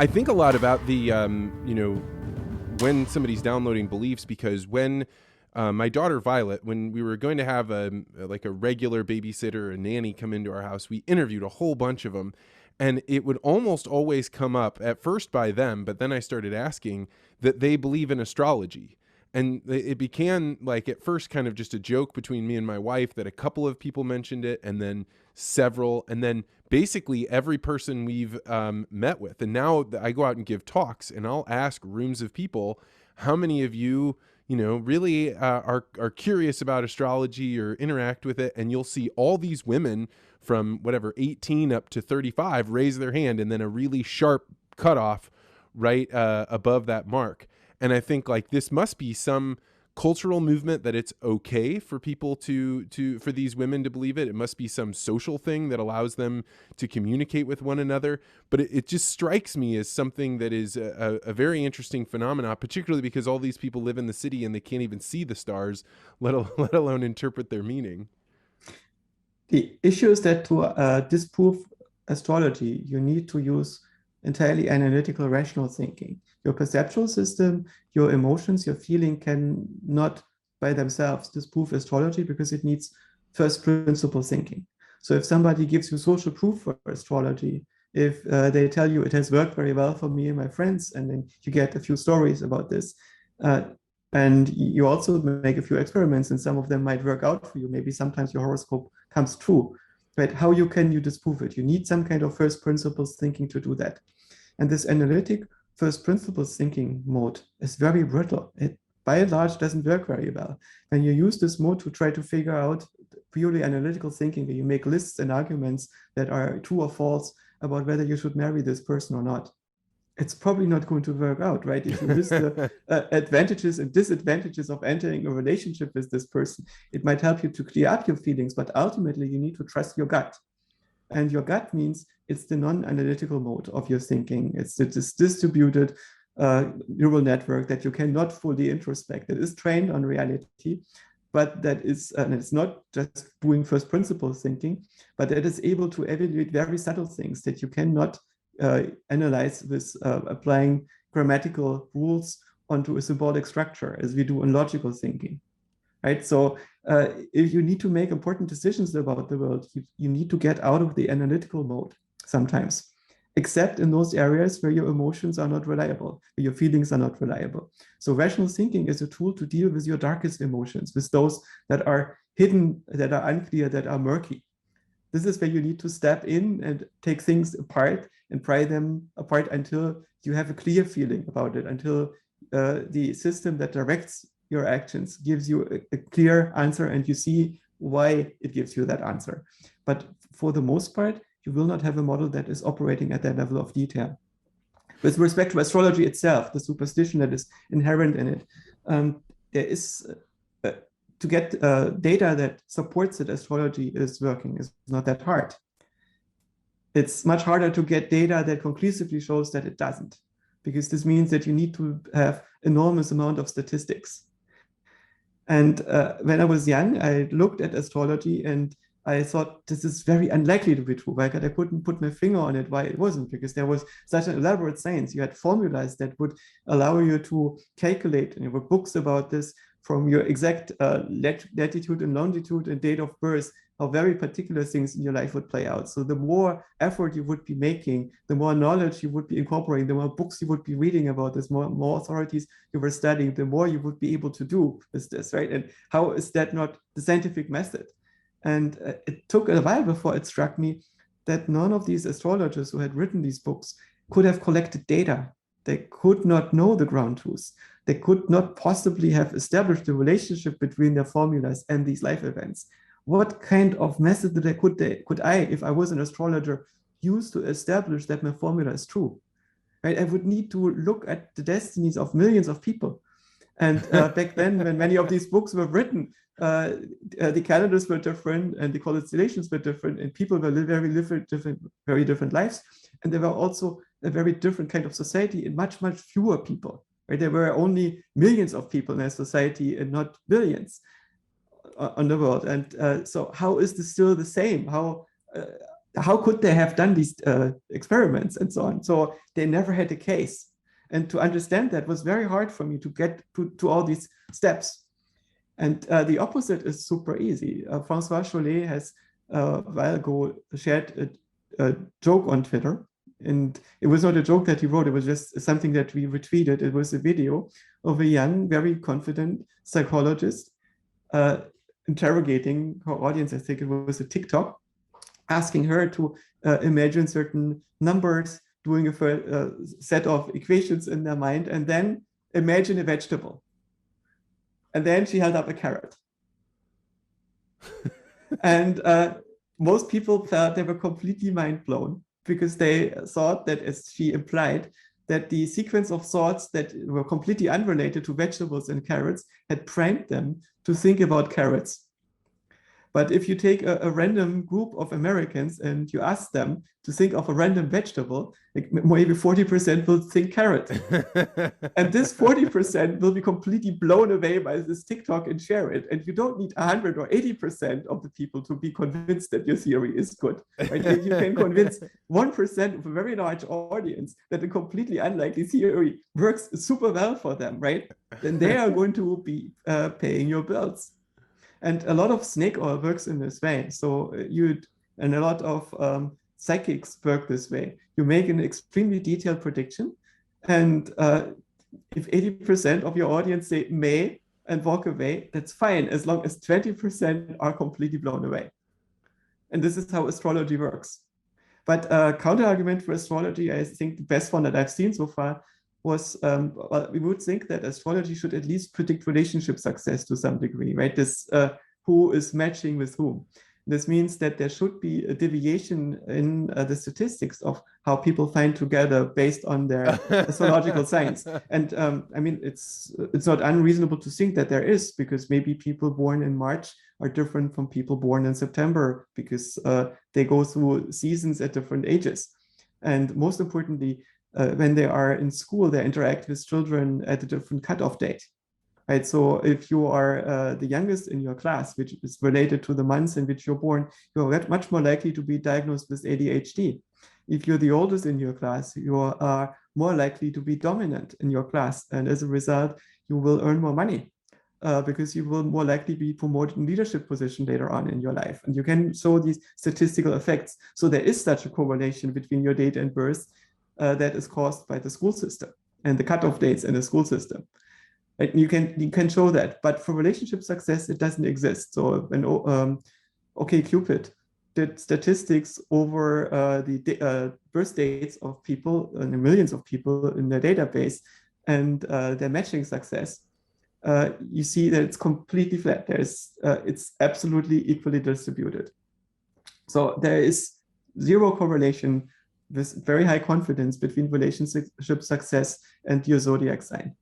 I think a lot about the, when somebody's downloading beliefs, because when my daughter Violet, when we were going to have a regular babysitter, a nanny come into our house, we interviewed a whole bunch of them. And it would almost always come up at first by them, but then I started asking that they believe in astrology. And it began like at first kind of just a joke between me and my wife that a couple of people mentioned it, and then several, and then basically every person we've met with. And now I go out and give talks, and I'll ask rooms of people, how many of you, really are curious about astrology or interact with it? And you'll see all these women from whatever 18 up to 35 raise their hand, and then a really sharp cutoff right above that mark. And I think like this must be some cultural movement that it's okay for people for these women to believe it. It must be some social thing that allows them to communicate with one another. But it just strikes me as something that is a very interesting phenomenon, particularly because all these people live in the city and they can't even see the stars, let alone interpret their meaning. The issue is that to disprove astrology, you need to use entirely analytical, rational thinking. Your perceptual system, your emotions, your feeling cannot by themselves disprove astrology because it needs first principle thinking. So if somebody gives you social proof for astrology, if they tell you it has worked very well for me and my friends, and then you get a few stories about this, and you also make a few experiments, and some of them might work out for you. Maybe sometimes your horoscope comes true. But how can you disprove it? You need some kind of first principles thinking to do that. And this analytic first principles thinking mode is very brittle. It, by and large, doesn't work very well. When you use this mode to try to figure out purely analytical thinking, where you make lists and arguments that are true or false about whether you should marry this person or not, it's probably not going to work out, right? If you list the advantages and disadvantages of entering a relationship with this person, it might help you to clear up your feelings, but ultimately you need to trust your gut. And your gut means it's the non-analytical mode of your thinking. It's this distributed neural network that you cannot fully introspect. It is trained on reality, but that is, and it's not just doing first principle thinking, but it is able to evaluate very subtle things that you cannot analyze with applying grammatical rules onto a symbolic structure as we do in logical thinking, right? So if you need to make important decisions about the world, you need to get out of the analytical mode sometimes, except in those areas where your emotions are not reliable, where your feelings are not reliable. So rational thinking is a tool to deal with your darkest emotions, with those that are hidden, that are unclear, that are murky. This is where you need to step in and take things apart and pry them apart until you have a clear feeling about it, until the system that directs your actions gives you a clear answer and you see why it gives you that answer. But for the most part, you will not have a model that is operating at that level of detail. With respect to astrology itself, the superstition that is inherent in it, there is to get data that supports that astrology is working is not that hard. It's much harder to get data that conclusively shows that it doesn't, because this means that you need to have enormous amount of statistics. And when I was young, I looked at astrology and I thought this is very unlikely to be true. Like I couldn't put my finger on it why it wasn't, because there was such an elaborate science. You had formulas that would allow you to calculate, and there were books about this, from your exact latitude and longitude and date of birth, how very particular things in your life would play out. So the more effort you would be making, the more knowledge you would be incorporating, the more books you would be reading about this, more authorities you were studying, the more you would be able to do with this, right? And how is that not the scientific method? And it took a while before it struck me that none of these astrologers who had written these books could have collected data. They could not know the ground truth. They could not possibly have established the relationship between their formulas and these life events. What kind of method could I, if I was an astrologer, use to establish that my formula is true? Right? I would need to look at the destinies of millions of people. And back then, when many of these books were written, the calendars were different and the constellations were different, and people were living very different lives. And there were also a very different kind of society and much, much fewer people. Right? There were only millions of people in a society and not billions on the world. And so how is this still the same? How how could they have done these experiments and so on? So they never had a case. And to understand that was very hard for me to get to all these steps. And the opposite is super easy. Francois Chollet has a while ago shared a joke on Twitter. And it was not a joke that he wrote, it was just something that we retweeted. It was a video of a young, very confident psychologist interrogating her audience. I think it was a TikTok, asking her to imagine certain numbers, doing a set of equations in their mind, and then imagine a vegetable. And then she held up a carrot. And most people felt they were completely mind blown because they thought that, as she implied, that the sequence of thoughts that were completely unrelated to vegetables and carrots had primed them to think about carrots. But if you take a random group of Americans and you ask them to think of a random vegetable, like maybe 40% will think carrot. And this 40% will be completely blown away by this TikTok and share it. And you don't need 100 or 80% of the people to be convinced that your theory is good. Right? If you can convince 1% of a very large audience that a completely unlikely theory works super well for them, right? Then they are going to be paying your bills. And a lot of snake oil works in this way. So and a lot of psychics work this way. You make an extremely detailed prediction, and if 80% of your audience say may and walk away, that's fine, as long as 20% are completely blown away. And this is how astrology works. But a counter argument for astrology, I think the best one that I've seen so far was, well, we would think that astrology should at least predict relationship success to some degree, right? This who is matching with whom. This means that there should be a deviation in the statistics of how people find together based on their astrological signs. And I mean, it's not unreasonable to think that there is, because maybe people born in March are different from people born in September, because they go through seasons at different ages. And most importantly, when they are in school, they interact with children at a different cutoff date. Right? So if you are the youngest in your class, which is related to the months in which you're born, you're much more likely to be diagnosed with ADHD. If you're the oldest in your class, you are more likely to be dominant in your class. And as a result, you will earn more money because you will more likely be promoted in leadership position later on in your life. And you can show these statistical effects. So there is such a correlation between your date and birth that is caused by the school system and the cutoff dates in the school system. Right? You can show that, but for relationship success, it doesn't exist. So when OkCupid did statistics over the birth dates of people, millions of people in their database, and their matching success, you see that it's completely flat. It's absolutely equally distributed. So there is zero correlation with very high confidence between relationship success and your zodiac sign.